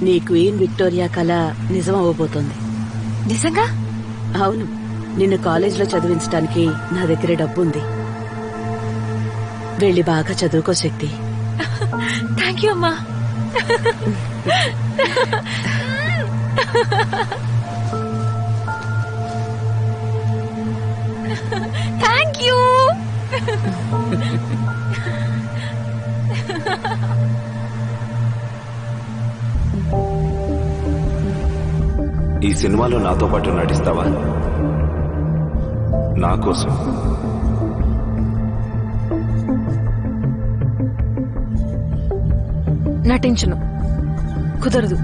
నీ queen Victoria కళ నిజం అవ్వబోతోంది. నిజంగా? అవును, నిన్ను కాలేజీలో చదివించడానికి నా దగ్గర డబ్బుంది. వెళ్ళి బాగా చదువుకో శక్తి. థ్యాంక్ యూ అమ్మా. Thank you. ఈ సినిమాలో నాతో పాటు నటిస్తావా? నా కోసం. నటించను, కుదరదు.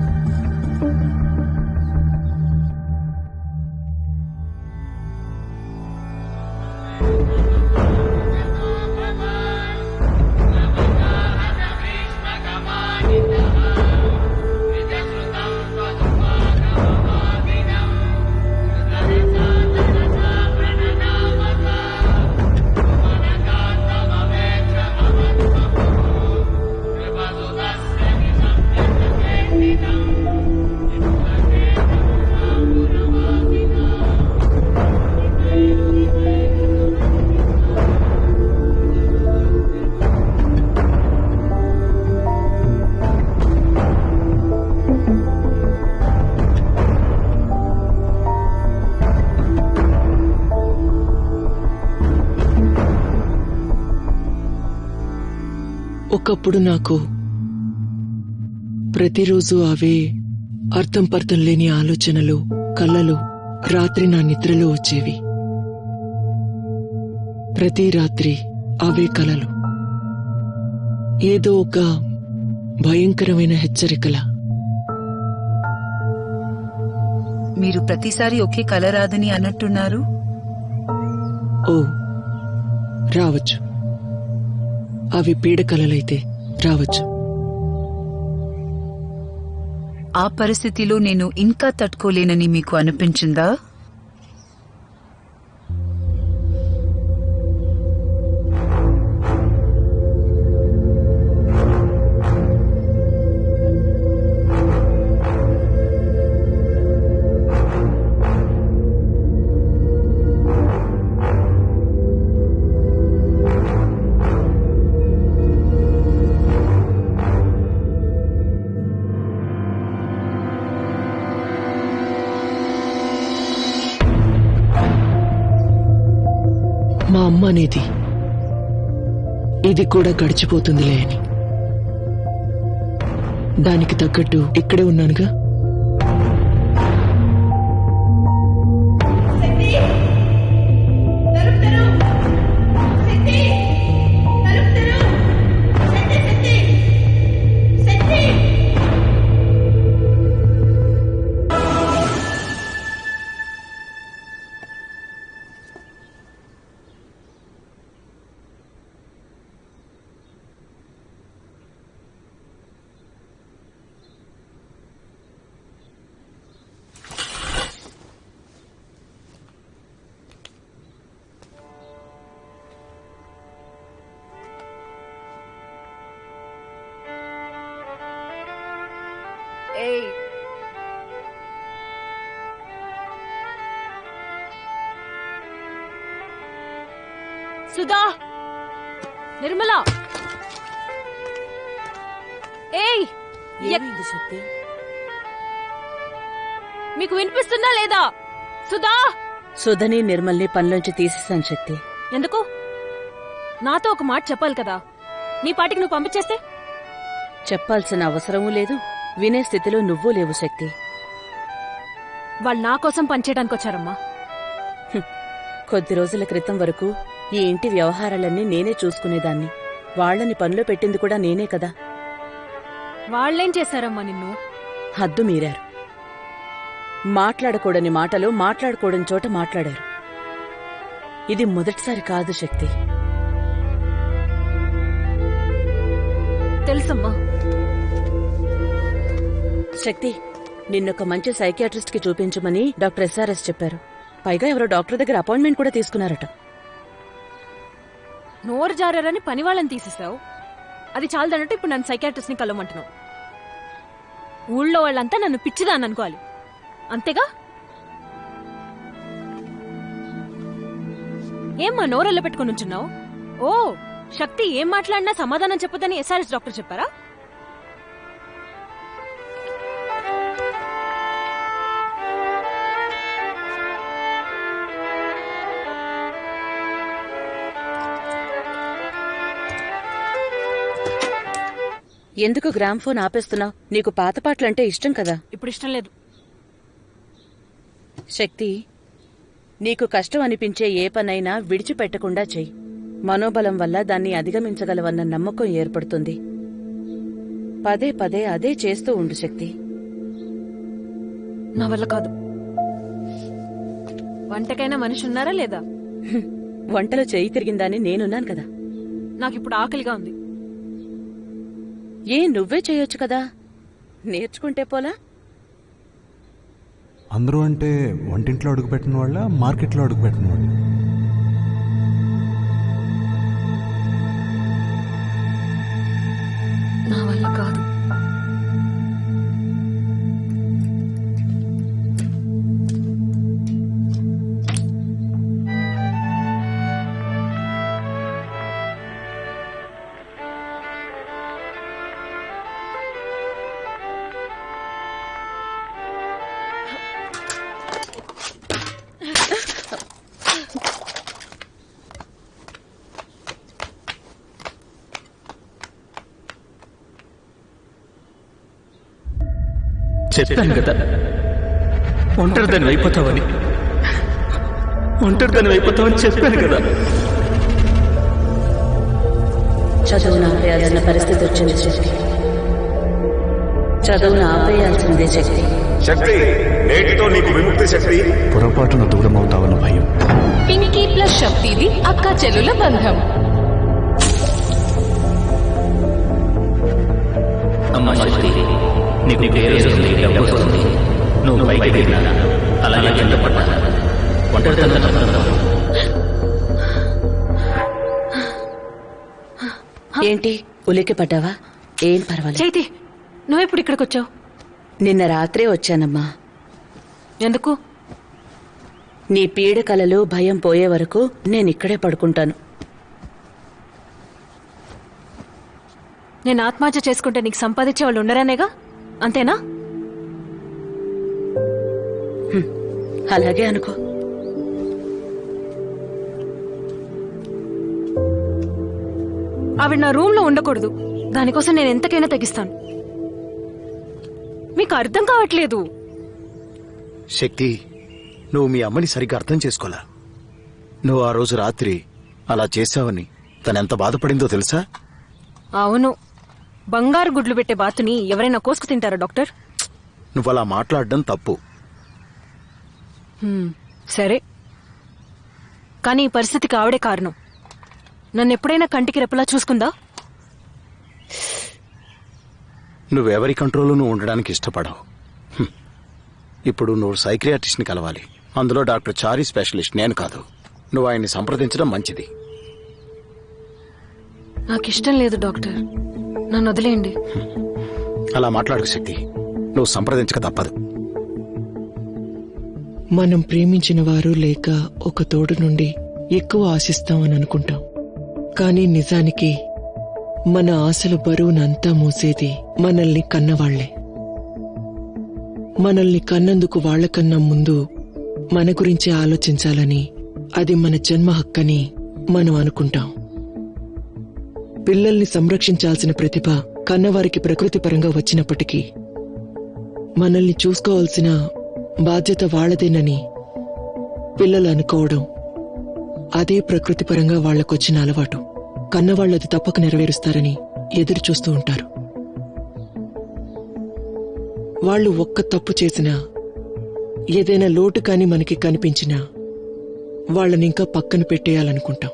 ఒకప్పుడు నాకు ప్రతిరోజు అవే అర్థం పర్థం లేని ఆలోచనలు, కలలు రాత్రి నా నిద్రలో వచ్చేవి. ప్రతి రాత్రి అవే కలలు ఏదో ఒక భయంకరమైన హెచ్చరికల. మీరు ప్రతిసారి ఒకే కల రాదని అన్నట్టున్నారు. ఓ, రావచ్చు. అవి పీడకలలైతే రావచ్చు. ఆ పరిస్థితిలో నేను ఇంకా తట్టుకోలేనని మీకు అనిపించిందా? మా అమ్మ అనేది ఇది కూడా గడిచిపోతుందిలే అని. దానికి తగ్గట్టు ఇక్కడే ఉన్నానుగా. సుధా, నిర్మల, ఏయ్, ఏమైంది శక్తి? మీకు వినిపిస్తుందా లేదా? సుధా! సుధని నిర్మల్ని పనిలోంచి తీసేసాను శక్తి. ఎందుకు? నాతో ఒక మాట చెప్పాలి కదా. నీ పాటికి నువ్వు పంపించేస్తే? చెప్పాల్సిన అవసరమూ లేదు, వినే స్థితిలో నువ్వూ లేవు శక్తి. వాళ్ళు నా కోసం పనిచేయడానికి వచ్చారమ్మా. కొద్ది రోజుల క్రితం వరకు ఈ ఇంటి వ్యవహారాలన్నీ నేనే చూసుకునేదాన్ని. వాళ్లని పనిలో పెట్టింది కూడా నేనే కదా. వాళ్ళేం చేశారమ్మా నిన్ను? హద్దు మీరారు. మాట్లాడకూడని మాటలు మాట్లాడకూడని చోట మాట్లాడారు. ఇది మొదటిసారి కాదు శక్తి. తెలుసమ్మా. శక్తి, నిన్నొక మంచి సైకియాట్రిస్ట్ కి చూపించమని డాక్టర్ ఎస్ఆర్ఎస్ చెప్పారు. పైగా ఎవరో డాక్టర్ దగ్గర అపాయింట్మెంట్ కూడా తీసుకున్నారట. నోరు జారని పని వాళ్ళని తీసేసావు. అది చాలదన్నట్టు ఇప్పుడు నన్ను సైకియాట్రిస్ట్ ని కలవమంటున్నావు. ఊళ్ళో వాళ్ళంతా నన్ను పిచ్చిదాన్ని అనుకోవాలి అంతేగా? ఏమ్మా నోరెళ్ళ పెట్టుకుని ఉంచున్నావు? ఓ శక్తి ఏం మాట్లాడినా సమాధానం చెప్పదని ఎస్ఆర్ఎస్ డాక్టర్ చెప్పారా? ఎందుకు గ్రామ్ఫోన్ ఆపేస్తున్నావు? నీకు పాత పాటలంటే ఇష్టం కదా. ఇప్పుడు ఇష్టం లేదు. శక్తి, నీకు కష్టం అనిపించే ఏ పనైనా విడిచిపెట్టకుండా చెయ్యి. మనోబలం వల్ల దాన్ని అధిగమించగలవన్న నమ్మకం ఏర్పడుతుంది. పదే పదే అదే చేస్తూ ఉండు శక్తి. నా వల్ల కాదు. వంటకైనా మనిషి ఉన్నారా లేదా? వంటలో చెయ్యి తిరిగిందని నేనున్నాను కదా. నాకిప్పుడు ఆకలిగా ఉంది. నువ్వే చేయొచ్చు కదా, నేర్చుకుంటే పోలా? అందరూ అంటే వంటింట్లో అడుగుపెట్టిన వాళ్ళ, మార్కెట్లో అడుగుపెట్టిన వాళ్ళు? నా వల్ల కాదు. చెప్పాను కదా ఒంటరిదాన్ని అయిపోతావని. ఒంటరిదాన్ని అయిపోతావని చెప్పాను కదా. చదువును ఆపేయాల్సిన పరిస్థితి వచ్చింది శక్తి. చదువును ఆపేయాల్సిందే శక్తి. శక్తి, నేటితో నీకు విముక్తి శక్తి. పొరపాటున దూరమవుతావన్న భయం. పింకీ ప్లస్ శక్తిది అక్క చెల్లుల బంధం. అమ్మ శక్తి, నీకు పేరు వస్తుంది, నువ్వు పైకి వెళ్ళినా అలాగే కింద పడ్డా. ఏంటి ఉలిక్కి పడ్డావా? ఏం పర్వాలేదు. చైతి, నువ్వెప్పుడు ఇక్కడికి వచ్చావు? నిన్న రాత్రే వచ్చానమ్మా. ఎందుకు? నీ పీడకలలు భయం పోయే వరకు నేనిక్కడే పడుకుంటాను. నేను ఆత్మహత్య చేసుకుంటే నీకు సంపాదించే వాళ్ళు ఉండరానేగా, అంతేనా? అలాగే అనుకో. ఆవిడ నా రూమ్ లో ఉండకూడదు. దానికోసం నేను ఎంతకైనా తగ్గిస్తాను. మీకు అర్థం కావట్లేదు. శక్తి, నువ్వు మీ అమ్మని సరిగ్గా అర్థం చేసుకోలా. నువ్వు ఆ రోజు రాత్రి అలా చేశావని తనెంత బాధపడిందో తెలుసా? అవును, బంగారు గుడ్లు పెట్టే బాతుని ఎవరైనా కోసుకు తింటారా డాక్టర్? నువ్వలా మాట్లాడడం తప్పు. సరే, కానీ ఈ పరిస్థితికి ఆవిడే కారణం. నన్ను ఎప్పుడైనా కంటికి రెప్పలా చూసుకుందా? నువ్వెవరి కంట్రోల్లోనూ ఉండడానికి ఇష్టపడవు. ఇప్పుడు నువ్వు సైక్రియాటిస్ట్ని కలవాలి. అందులో డాక్టర్ చారీ స్పెషలిస్ట్, నేను కాదు. నువ్వు ఆయన్ని సంప్రదించడం మంచిది. నాకిష్టం లేదు డాక్టర్, నన్ను వదిలేయండి. అలా మాట్లాడకు శక్తి, నువ్వు సంప్రదించక తప్పదు. మనం ప్రేమించిన వారు లేక ఒక తోడు నుండి ఎక్కువ ఆశిస్తామని అనుకుంటాం. కానీ నిజానికి మన ఆశల బరువునంతా మోసేది మనల్ని కన్నవాళ్లే. మనల్ని కన్నందుకు వాళ్లకన్నా ముందు మన గురించి ఆలోచించాలని, అది మన జన్మ హక్కని మనం అనుకుంటాం. పిల్లల్ని సంరక్షించాల్సిన ప్రతిభ కన్నవారికి ప్రకృతిపరంగా వచ్చినప్పటికీ మనల్ని చూసుకోవాల్సిన బాధ్యత వాళ్లదేనని పిల్లలు అనుకోవడం, అదే ప్రకృతిపరంగా వాళ్లకొచ్చిన అలవాటు. కన్నవాళ్లది తప్పక నెరవేరుస్తారని ఎదురు చూస్తూ ఉంటారు. వాళ్ళు ఒక్క తప్పు చేసినా, ఏదైనా లోటు కాని మనకి కనిపించినా వాళ్ళనింకా పక్కన పెట్టేయాలనుకుంటాం.